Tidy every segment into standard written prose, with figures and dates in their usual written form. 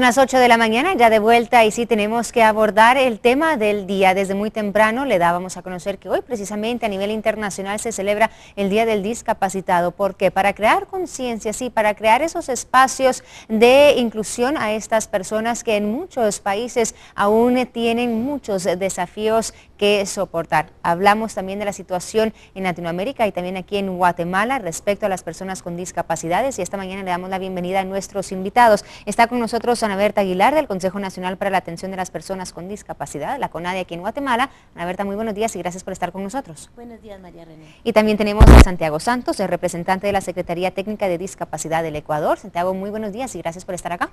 Son las 8 de la mañana, ya de vuelta, y sí tenemos que abordar el tema del día. Desde muy temprano le dábamos a conocer que hoy precisamente a nivel internacional se celebra el Día del Discapacitado. ¿Por qué? Para crear conciencia, sí, para crear esos espacios de inclusión a estas personas que en muchos países aún tienen muchos desafíos que soportar. Hablamos también de la situación en Latinoamérica y también aquí en Guatemala respecto a las personas con discapacidades, y esta mañana le damos la bienvenida a nuestros invitados. Está con nosotros Ana Berta Aguilar del Consejo Nacional para la Atención de las Personas con Discapacidad, la CONADE aquí en Guatemala. Ana Berta, muy buenos días y gracias por estar con nosotros. Buenos días, María René. Y también tenemos a Santiago Santos, el representante de la Secretaría Técnica de Discapacidad del Ecuador. Santiago, muy buenos días y gracias por estar acá.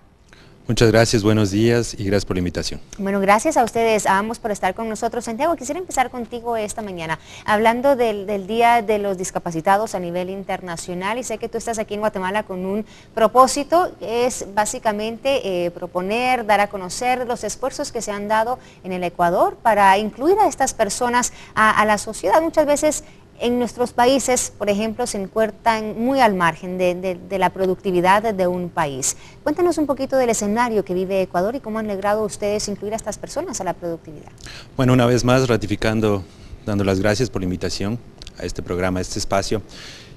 Muchas gracias, buenos días y gracias por la invitación. Bueno, gracias a ustedes, a ambos por estar con nosotros. Santiago, quisiera empezar contigo esta mañana, hablando del Día de los Discapacitados a nivel internacional, y sé que tú estás aquí en Guatemala con un propósito, es básicamente proponer, dar a conocer los esfuerzos que se han dado en el Ecuador para incluir a estas personas a la sociedad. Muchas veces en nuestros países, por ejemplo, se encuentran muy al margen de la productividad de un país. Cuéntanos un poquito del escenario que vive Ecuador y cómo han logrado ustedes incluir a estas personas a la productividad. Bueno, una vez más ratificando, dando las gracias por la invitación a este programa, a este espacio,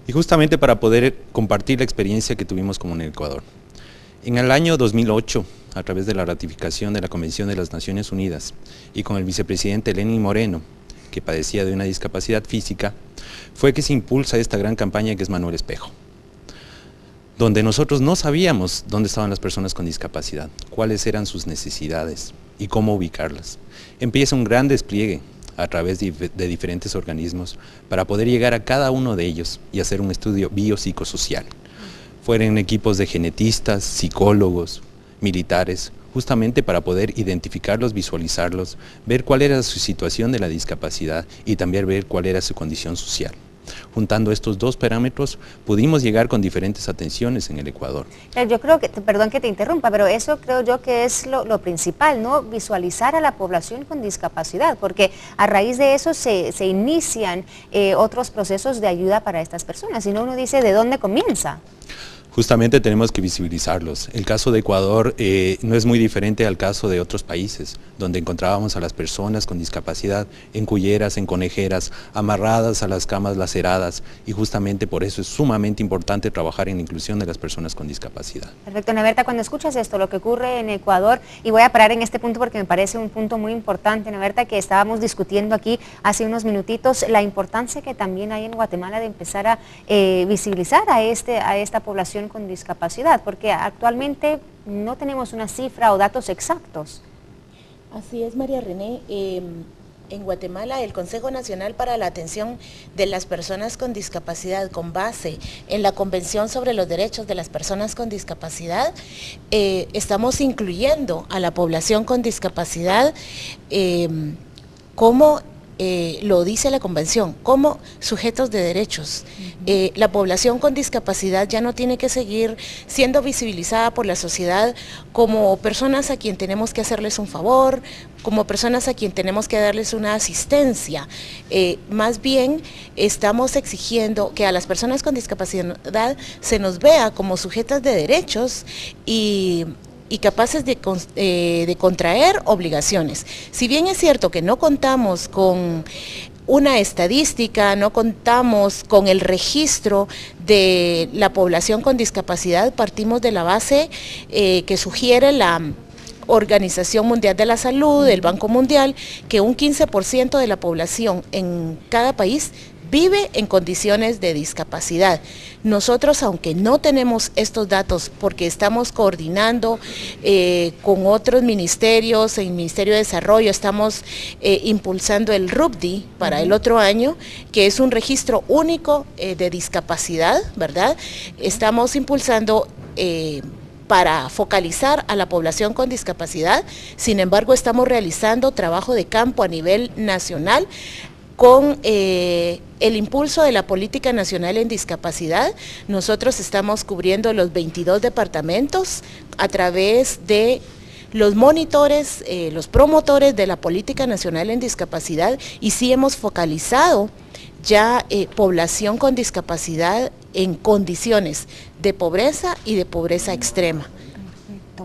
y justamente para poder compartir la experiencia que tuvimos como en Ecuador. En el año 2008, a través de la ratificación de la Convención de las Naciones Unidas y con el vicepresidente Lenín Moreno, que padecía de una discapacidad física, fue que se impulsa esta gran campaña que es Manuel Espejo, donde nosotros no sabíamos dónde estaban las personas con discapacidad, cuáles eran sus necesidades y cómo ubicarlas. Empieza un gran despliegue a través de diferentes organismos para poder llegar a cada uno de ellos y hacer un estudio biopsicosocial. Fueron equipos de genetistas, psicólogos, militares, justamente para poder identificarlos, visualizarlos, ver cuál era su situación de la discapacidad y también ver cuál era su condición social. Juntando estos dos parámetros, pudimos llegar con diferentes atenciones en el Ecuador. Yo creo que, perdón que te interrumpa, pero eso creo yo que es lo principal, ¿no? Visualizar a la población con discapacidad, porque a raíz de eso se inician otros procesos de ayuda para estas personas, si no uno dice, ¿de dónde comienza? Justamente tenemos que visibilizarlos. El caso de Ecuador no es muy diferente al caso de otros países, donde encontrábamos a las personas con discapacidad en culleras, en conejeras, amarradas a las camas laceradas, y justamente por eso es sumamente importante trabajar en la inclusión de las personas con discapacidad. Perfecto, Ana Berta, cuando escuchas esto, lo que ocurre en Ecuador, y voy a parar en este punto porque me parece un punto muy importante, Ana Berta, que estábamos discutiendo aquí hace unos minutitos, la importancia que también hay en Guatemala de empezar a visibilizar a esta población con discapacidad, porque actualmente no tenemos una cifra o datos exactos. Así es, María René. En Guatemala, el Consejo Nacional para la Atención de las Personas con Discapacidad, con base en la Convención sobre los Derechos de las Personas con Discapacidad, estamos incluyendo a la población con discapacidad como lo dice la Convención, como sujetos de derechos. La población con discapacidad ya no tiene que seguir siendo visibilizada por la sociedad como personas a quien tenemos que hacerles un favor, como personas a quien tenemos que darles una asistencia. Más bien estamos exigiendo que a las personas con discapacidad se nos vea como sujetas de derechos y capaces de contraer obligaciones. Si bien es cierto que no contamos con una estadística, no contamos con el registro de la población con discapacidad, partimos de la base que sugiere la Organización Mundial de la Salud, el Banco Mundial, que un 15% de la población en cada país vive en condiciones de discapacidad. Nosotros, aunque no tenemos estos datos porque estamos coordinando con otros ministerios, el Ministerio de Desarrollo, estamos impulsando el RUPDI para el otro año, que es un registro único de discapacidad, ¿verdad? Estamos impulsando para focalizar a la población con discapacidad. Sin embargo, estamos realizando trabajo de campo a nivel nacional con el impulso de la Política Nacional en Discapacidad. Nosotros estamos cubriendo los 22 departamentos a través de los monitores, los promotores de la Política Nacional en Discapacidad, y sí hemos focalizado ya población con discapacidad en condiciones de pobreza y de pobreza extrema.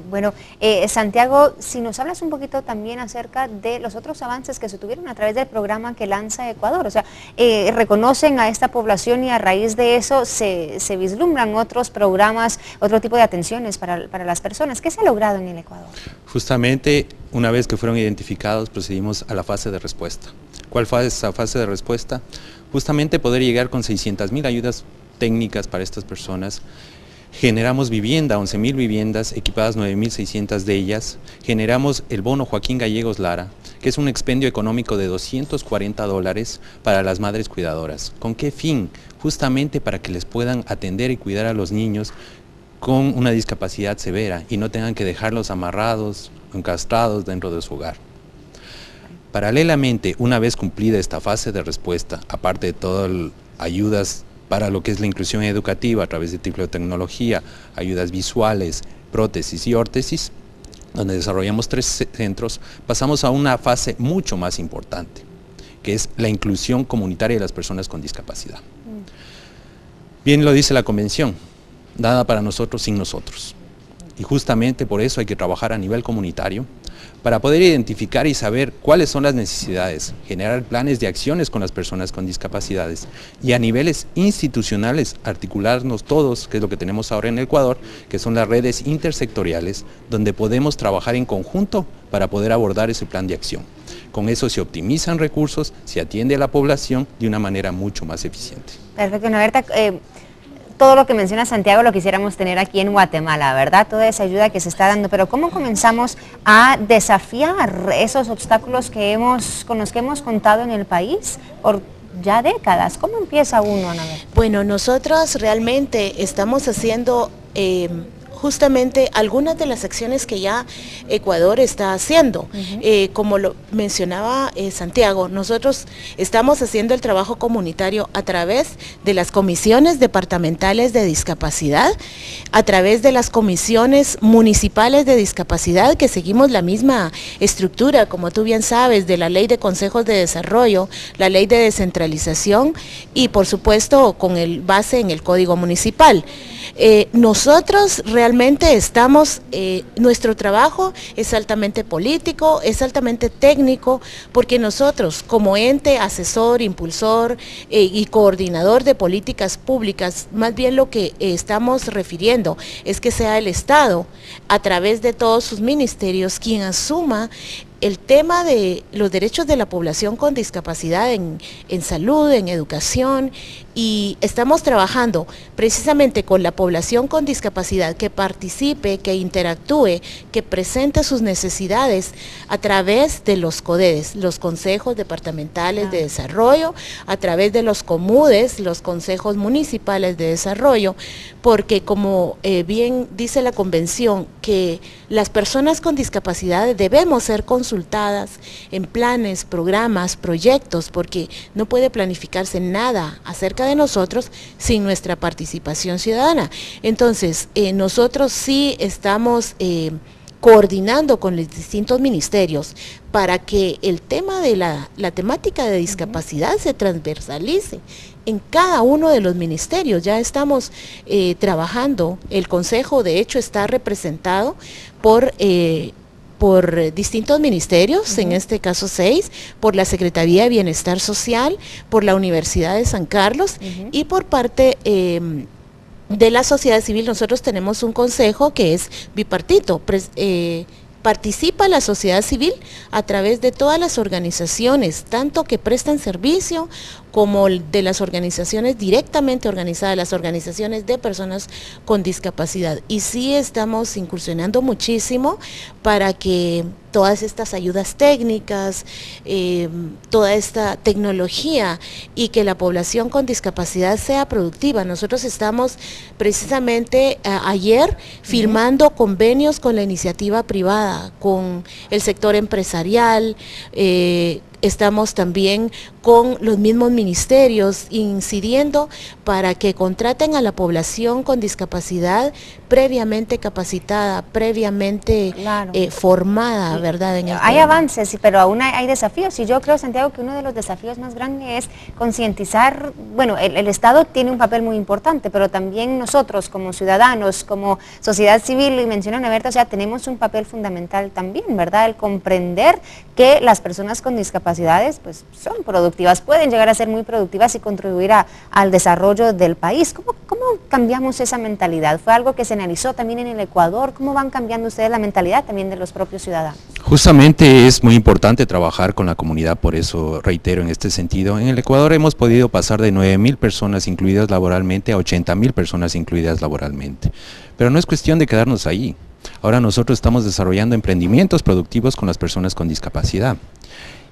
Perfecto. Bueno, Santiago, si nos hablas un poquito también acerca de los otros avances que se tuvieron a través del programa que lanza Ecuador, o sea, reconocen a esta población y a raíz de eso se vislumbran otros programas, otro tipo de atenciones para las personas. ¿Qué se ha logrado en el Ecuador? Justamente, una vez que fueron identificados, procedimos a la fase de respuesta. ¿Cuál fue esa fase de respuesta? Justamente poder llegar con 600.000 ayudas técnicas para estas personas. Generamos vivienda, 11.000 viviendas, equipadas 9.600 de ellas. Generamos el bono Joaquín Gallegos Lara, que es un expendio económico de $240 para las madres cuidadoras. ¿Con qué fin? Justamente para que les puedan atender y cuidar a los niños con una discapacidad severa y no tengan que dejarlos amarrados, encastrados dentro de su hogar. Paralelamente, una vez cumplida esta fase de respuesta, aparte de todas las ayudas para lo que es la inclusión educativa a través de tecnología, ayudas visuales, prótesis y órtesis, donde desarrollamos 3 centros, pasamos a una fase mucho más importante, que es la inclusión comunitaria de las personas con discapacidad. Bien lo dice la Convención, nada para nosotros sin nosotros. Y justamente por eso hay que trabajar a nivel comunitario, para poder identificar y saber cuáles son las necesidades, generar planes de acciones con las personas con discapacidades y a niveles institucionales articularnos todos, que es lo que tenemos ahora en Ecuador, que son las redes intersectoriales, donde podemos trabajar en conjunto para poder abordar ese plan de acción. Con eso se optimizan recursos, se atiende a la población de una manera mucho más eficiente. Perfecto, Norberta. Todo lo que menciona Santiago lo quisiéramos tener aquí en Guatemala, ¿verdad? Toda esa ayuda que se está dando, pero ¿cómo comenzamos a desafiar esos obstáculos con los que hemos contado en el país por ya décadas? ¿Cómo empieza uno, Ana? Bueno, nosotros realmente estamos haciendo justamente algunas de las acciones que ya Ecuador está haciendo. Como lo mencionaba Santiago, nosotros estamos haciendo el trabajo comunitario a través de las comisiones departamentales de discapacidad, a través de las comisiones municipales de discapacidad, que seguimos la misma estructura, como tú bien sabes, de la Ley de Consejos de Desarrollo, la Ley de Descentralización y por supuesto con el base en el Código Municipal. Nosotros realmente estamos, nuestro trabajo es altamente político, es altamente técnico, porque nosotros como ente asesor, impulsor y coordinador de políticas públicas, más bien lo que estamos refiriendo es que sea el Estado, a través de todos sus ministerios, quien asuma el tema de los derechos de la población con discapacidad en salud, en educación, y estamos trabajando precisamente con la población con discapacidad que participe, que interactúe, que presente sus necesidades a través de los CODEDES, los consejos departamentales de desarrollo, a través de los COMUDES, los consejos municipales de desarrollo, porque como bien dice la Convención, que las personas con discapacidad debemos ser consultadas en planes, programas, proyectos, porque no puede planificarse nada acerca de nosotros sin nuestra participación ciudadana. Entonces, nosotros sí estamos coordinando con los distintos ministerios para que el tema de la temática de discapacidad se transversalice en cada uno de los ministerios. Ya estamos trabajando, el Consejo de hecho está representado por distintos ministerios, en este caso 6, por la Secretaría de Bienestar Social, por la Universidad de San Carlos y por parte de la sociedad civil. Nosotros tenemos un consejo que es bipartito, participa la sociedad civil a través de todas las organizaciones, tanto que prestan servicio como de las organizaciones directamente organizadas, las organizaciones de personas con discapacidad. Y sí estamos incursionando muchísimo para que todas estas ayudas técnicas, toda esta tecnología y que la población con discapacidad sea productiva. Nosotros estamos precisamente ayer firmando convenios con la iniciativa privada, con el sector empresarial, estamos también con los mismos ministerios incidiendo para que contraten a la población con discapacidad previamente capacitada, previamente formada, ¿verdad? Hay avances, pero aún hay desafíos, y yo creo, Santiago, que uno de los desafíos más grandes es concientizar. Bueno, el Estado tiene un papel muy importante, pero también nosotros como ciudadanos, como sociedad civil, y menciona Ana Berta, o sea, tenemos un papel fundamental también, ¿verdad? El comprender que las personas con discapacidades pues son productivas, pueden llegar a ser muy productivas y contribuir al desarrollo del país. ¿Cómo cambiamos esa mentalidad? ¿Fue algo que se analizó también en el Ecuador? ¿Cómo van cambiando ustedes la mentalidad también de los propios ciudadanos? Justamente es muy importante trabajar con la comunidad, por eso reitero en este sentido. En el Ecuador hemos podido pasar de 9.000 personas incluidas laboralmente a 80.000 personas incluidas laboralmente. Pero no es cuestión de quedarnos ahí. Ahora nosotros estamos desarrollando emprendimientos productivos con las personas con discapacidad.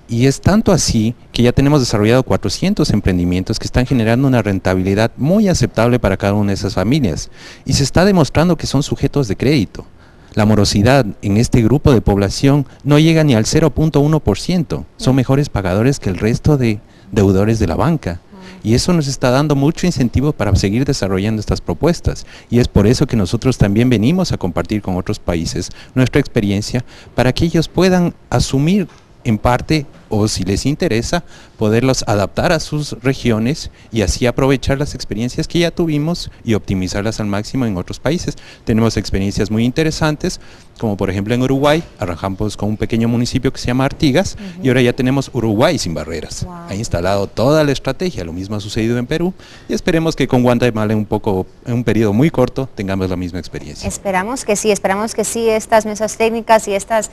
Y es tanto así que ya tenemos desarrollado 400 emprendimientos que están generando una rentabilidad muy aceptable para cada una de esas familias. Y se está demostrando que son sujetos de crédito. La morosidad en este grupo de población no llega ni al 0.1%. Son mejores pagadores que el resto de deudores de la banca. Y eso nos está dando mucho incentivo para seguir desarrollando estas propuestas. Y es por eso que nosotros también venimos a compartir con otros países nuestra experiencia para que ellos puedan asumir en parte, o si les interesa, poderlos adaptar a sus regiones y así aprovechar las experiencias que ya tuvimos y optimizarlas al máximo en otros países. Tenemos experiencias muy interesantes, como por ejemplo en Uruguay, arrancamos con un pequeño municipio que se llama Artigas, y ahora ya tenemos Uruguay sin barreras. Ha instalado toda la estrategia, lo mismo ha sucedido en Perú, y esperemos que con Guatemala en un periodo muy corto tengamos la misma experiencia. Esperamos que sí, estas mesas técnicas y estas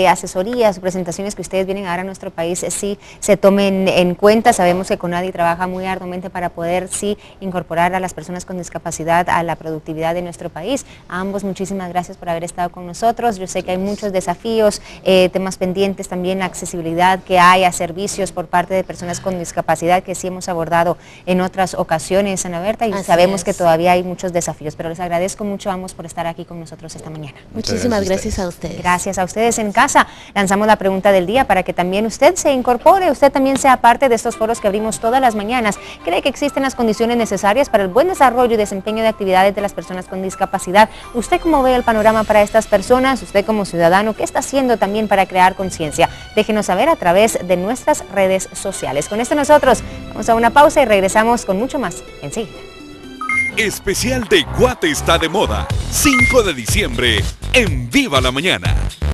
asesorías o presentaciones que ustedes vienen a dar a nuestro país sí se tomen en cuenta. Sabemos que CONADI trabaja muy arduamente para poder sí incorporar a las personas con discapacidad a la productividad de nuestro país. A ambos muchísimas gracias por haber estado con nosotros. Yo sé que hay muchos desafíos, temas pendientes también, la accesibilidad que hay a servicios por parte de personas con discapacidad que sí hemos abordado en otras ocasiones, Ana Berta, y sabemos que todavía hay muchos desafíos, pero les agradezco mucho a ambos por estar aquí con nosotros esta mañana. Muchísimas gracias a ustedes. Gracias a ustedes en casa. Lanzamos la pregunta del día para que también usted se incorpore, usted también sea parte de estos foros que abrimos todas las mañanas. ¿Cree que existen las condiciones necesarias para el buen desarrollo y desempeño de actividades de las personas con discapacidad? ¿Usted cómo ve el panorama para estas personas? ¿Usted como ciudadano qué está haciendo también para crear conciencia? Déjenos saber a través de nuestras redes sociales. Con esto nosotros vamos a una pausa y regresamos con mucho más enseguida. Especial de Guate está de moda, 5 de diciembre, en Viva la Mañana.